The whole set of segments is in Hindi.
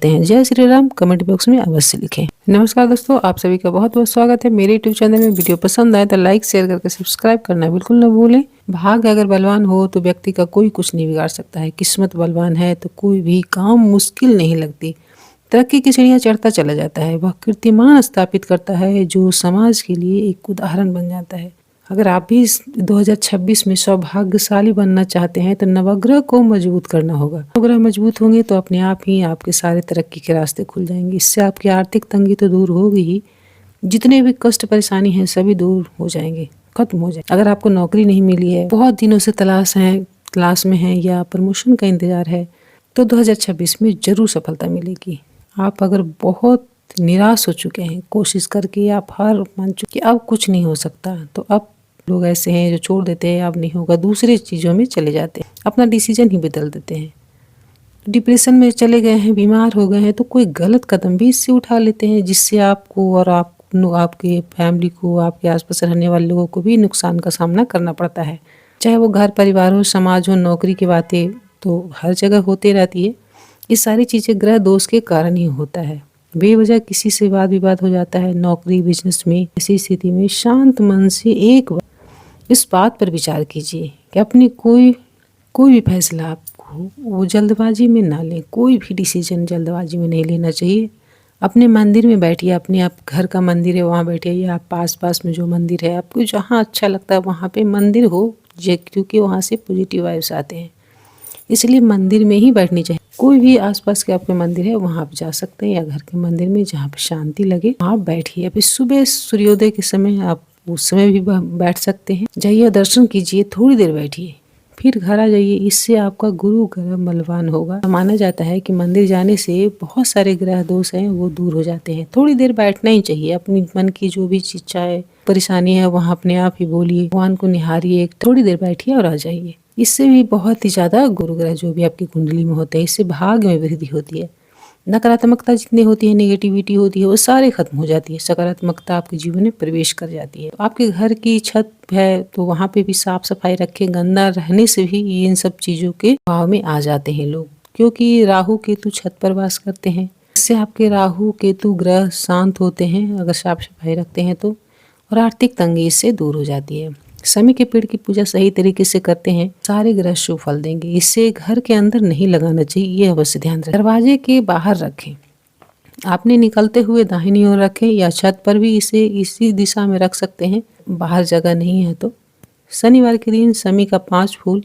होते हैं। जय श्री राम कमेंट बॉक्स में अवश्य लिखें। नमस्कार दोस्तों, आप सभी का बहुत बहुत स्वागत है मेरे यूट्यूब चैनल में। वीडियो पसंद आए तो लाइक शेयर करके सब्सक्राइब करना बिल्कुल न भूलें। भाग्य अगर बलवान हो तो व्यक्ति का कोई कुछ नहीं बिगाड़ सकता है। किस्मत बलवान है तो कोई भी काम मुश्किल नहीं लगती। तरक्की की सीढ़ियां चढ़ता चला जाता है। वह कीर्तिमान स्थापित करता है जो समाज के लिए एक उदाहरण बन जाता है। अगर आप भी इस 2026 में सौभाग्यशाली बनना चाहते हैं तो नवग्रह को मजबूत करना होगा। नवग्रह मजबूत होंगे तो अपने आप ही आपके सारे तरक्की के रास्ते खुल जाएंगे। इससे आपकी आर्थिक तंगी तो दूर होगी ही, जितने भी कष्ट परेशानी हैं सभी दूर हो जाएंगे, खत्म हो जाएंगे। अगर आपको नौकरी नहीं मिली है, बहुत दिनों से तलाश में है या प्रमोशन का इंतजार है, तो 2026 में जरूर सफलता मिलेगी। आप अगर बहुत निराश हो चुके हैं कोशिश करके, आप हार मान चुके अब कुछ नहीं हो सकता, तो अब लोग ऐसे हैं जो छोड़ देते हैं, अब नहीं होगा, दूसरी चीज़ों में चले जाते हैं, अपना डिसीजन ही बदल देते हैं। डिप्रेशन में चले गए हैं, बीमार हो गए हैं, तो कोई गलत कदम भी इससे उठा लेते हैं जिससे आपको और आपके फैमिली को, आपके आसपास रहने वाले लोगों को भी नुकसान का सामना करना पड़ता है। चाहे वो घर परिवार हो, समाज हो, नौकरी की बातें तो हर जगह होती रहती है। ये सारी चीज़ें ग्रह दोष के कारण ही होता है। बेवजह किसी से वाद विवाद हो जाता है नौकरी बिजनेस में। ऐसी स्थिति में शांत मन से एक बार इस बात पर विचार कीजिए कि अपनी कोई भी फैसला आपको वो जल्दबाजी में ना लें। कोई भी डिसीजन जल्दबाजी में नहीं लेना चाहिए। अपने मंदिर में बैठिए, अपने आप घर का मंदिर है वहाँ बैठिए, या आप पास में जो मंदिर है आपको जहाँ अच्छा लगता है वहाँ पे मंदिर हो, क्योंकि वहाँ से पॉजिटिव वाइब्स आते हैं, इसलिए मंदिर में ही बैठनी चाहिए। कोई भी आसपास के आपके मंदिर है वहाँ आप जा सकते हैं, या घर के मंदिर में जहाँ पे शांति लगे वहाँ बैठिए। अभी सुबह सूर्योदय के समय आप उस समय भी बैठ सकते हैं। जाइए दर्शन कीजिए, थोड़ी देर बैठिए, फिर घर आ जाइए। इससे आपका गुरु ग्रह बलवान होगा। माना जाता है कि मंदिर जाने से बहुत सारे ग्रह दोष हैं वो दूर हो जाते हैं। थोड़ी देर बैठना ही चाहिए। अपनी मन की जो भी इच्छा है, परेशानी है, वहाँ अपने आप ही बोलिए, भगवान को निहारिए, थोड़ी देर बैठिए और आ जाइए। इससे भी बहुत ही ज्यादा गुरु ग्रह जो भी आपकी कुंडली में होते हैं, इससे भाग्य में वृद्धि होती है। नकारात्मकता जितनी होती है, नेगेटिविटी होती है, वो सारे खत्म हो जाती है। सकारात्मकता आपके जीवन में प्रवेश कर जाती है। आपके घर की छत है तो वहाँ पे भी साफ सफाई रखें। गंदा रहने से भी इन सब चीजों के भाव में आ जाते हैं लोग, क्योंकि राहु केतु छत पर वास करते हैं। इससे आपके राहु केतु ग्रह शांत होते हैं अगर साफ सफाई रखते हैं तो, और आर्थिक तंगी इससे दूर हो जाती है। शमी के पेड़ की पूजा सही तरीके से करते हैं, सारे ग्रह शुभ फल देंगे। इससे घर के अंदर नहीं लगाना चाहिए, ये अवश्य ध्यान रखें। दरवाजे के बाहर रखें, आपने निकलते हुए दाहिनी ओर रखें, या छत पर भी इसे इसी दिशा में रख सकते हैं, बाहर जगह नहीं है तो। शनिवार के दिन शमी का 5 फूल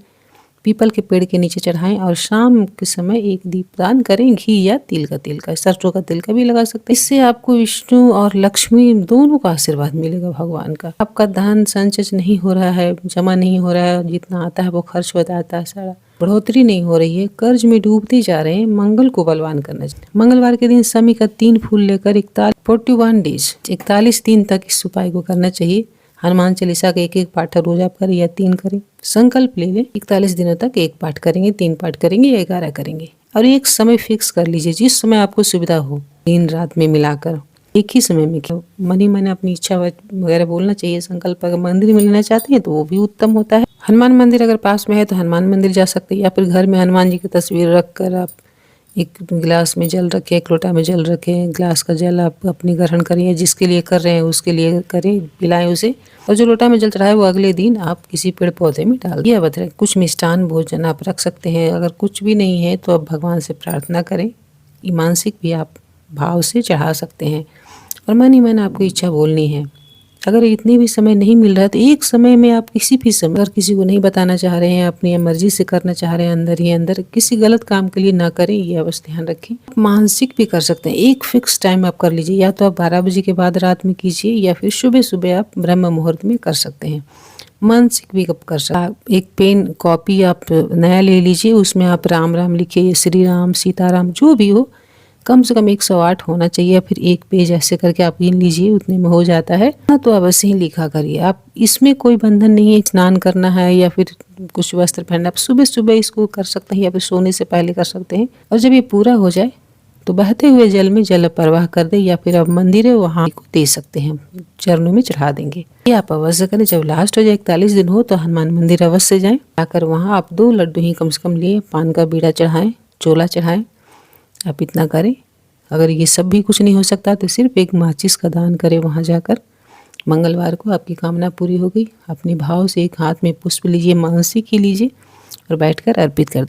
पीपल के पेड़ के नीचे चढ़ाएं और शाम के समय एक दीपदान करें। घी या तिल का, सरसों का तिल का भी लगा सकते हैं। इससे आपको विष्णु और लक्ष्मी दोनों का आशीर्वाद मिलेगा भगवान का। आपका धन संचय नहीं हो रहा है, जमा नहीं हो रहा है, जितना आता है वो खर्च हो जाता है सारा, बढ़ोतरी नहीं हो रही है, कर्ज में डूबते जा रहे हैं, मंगल को बलवान करना चाहिए। मंगलवार के दिन शमी का 3 फूल लेकर 41 दिन तक इस उपाय को करना चाहिए। हनुमान चालीसा का एक पाठ रोज आप करें या 3 करें। संकल्प ले लें 41 दिनों तक 1 पाठ करेंगे, 3 पाठ करेंगे या 11 करेंगे। और एक समय फिक्स कर लीजिए जिस समय आपको सुविधा हो, दिन रात में मिलाकर एक ही समय में। क्या मन अपनी इच्छा वगैरह बोलना चाहिए। संकल्प अगर मंदिर में लेना चाहते हैं तो वो भी उत्तम होता है। हनुमान मंदिर अगर पास में है तो हनुमान मंदिर जा सकते हैं, या फिर घर में हनुमान जी की तस्वीर रख कर आप एक गिलास में जल रखें, एक लोटा में जल रखें। गिलास का जल आप अपनी ग्रहण करिए, जिसके लिए कर रहे हैं उसके लिए करें, पिलाएं उसे। और जो लोटा में जल चढ़ाए वो अगले दिन आप किसी पेड़ पौधे में डाल दिया बता। कुछ मिष्ठान भोजन आप रख सकते हैं। अगर कुछ भी नहीं है तो आप भगवान से प्रार्थना करें। मानसिक भी आप भाव से चढ़ा सकते हैं, और मन ही मन आपको इच्छा बोलनी है। अगर इतनी भी समय नहीं मिल रहा है तो एक समय में आप किसी भी समय, अगर किसी को नहीं बताना चाह रहे हैं, अपनी मर्जी से करना चाह रहे हैं, अंदर ही अंदर किसी गलत काम के लिए ना करें, ये अवश्य ध्यान रखें। मानसिक भी कर सकते हैं। एक फिक्स टाइम आप कर लीजिए, या तो आप 12 बजे के बाद रात में कीजिए, या फिर सुबह सुबह आप ब्रह्म मुहूर्त में कर सकते हैं। मानसिक भी कर सकते हैं। एक पेन कॉपी आप नया ले लीजिए, उसमें आप राम राम लिखिए, श्री राम सीताराम जो भी हो, कम से कम 108 होना चाहिए, या फिर 1 पेज ऐसे करके आप गिन लीजिए, उतने में हो जाता है ना। तो अवश्य ही लिखा करिए। आप इसमें कोई बंधन नहीं है, स्नान करना है या फिर कुछ वस्त्र पहनना, आप सुबह सुबह इसको कर सकते हैं, या फिर सोने से पहले कर सकते हैं। और जब ये पूरा हो जाए तो बहते हुए जल में जल प्रवाह कर दे, या फिर अब मंदिर है वहाँ को दे सकते हैं, चरणों में चढ़ा देंगे। ये आप अवश्य करें। जब लास्ट हो जाए 41 दिन हो तो हनुमान मंदिर अवश्य जाएं। जाकर वहाँ आप 2 लड्डू ही कम से कम लिए, पान का बीड़ा चढ़ाएं, चोला चढ़ाएं। आप इतना करें। अगर ये सब भी कुछ नहीं हो सकता तो सिर्फ एक माचिस का दान करें वहाँ जाकर। मंगलवार को आपकी कामना पूरी हो गई। अपने भाव से एक हाथ में पुष्प लीजिए, मानसिक ही लीजिए और बैठकर अर्पित कर